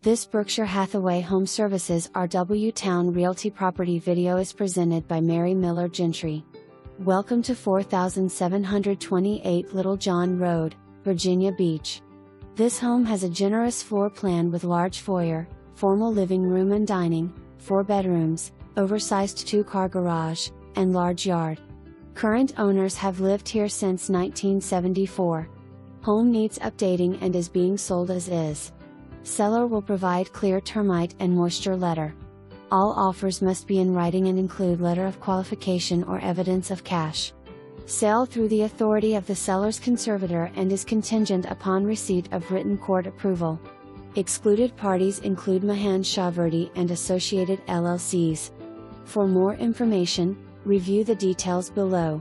This Berkshire Hathaway HomeServices RW Towne Realty property video is presented by Mary Miller Gentry. Welcome to 4728 Little John Road, Virginia Beach. This home has a generous floor plan with large foyer, formal living room and dining, 4 bedrooms, oversized 2-car garage, and large yard. Current owners have lived here since 1974. Home needs updating and is being sold as is. Seller will provide clear termite and moisture letter. All offers must be in writing and include letter of qualification or evidence of cash. Sale through the authority of the seller's conservator and is contingent upon receipt of written court approval. Excluded parties include Mahan Shahverdi and associated LLCs. For more information, review the details below.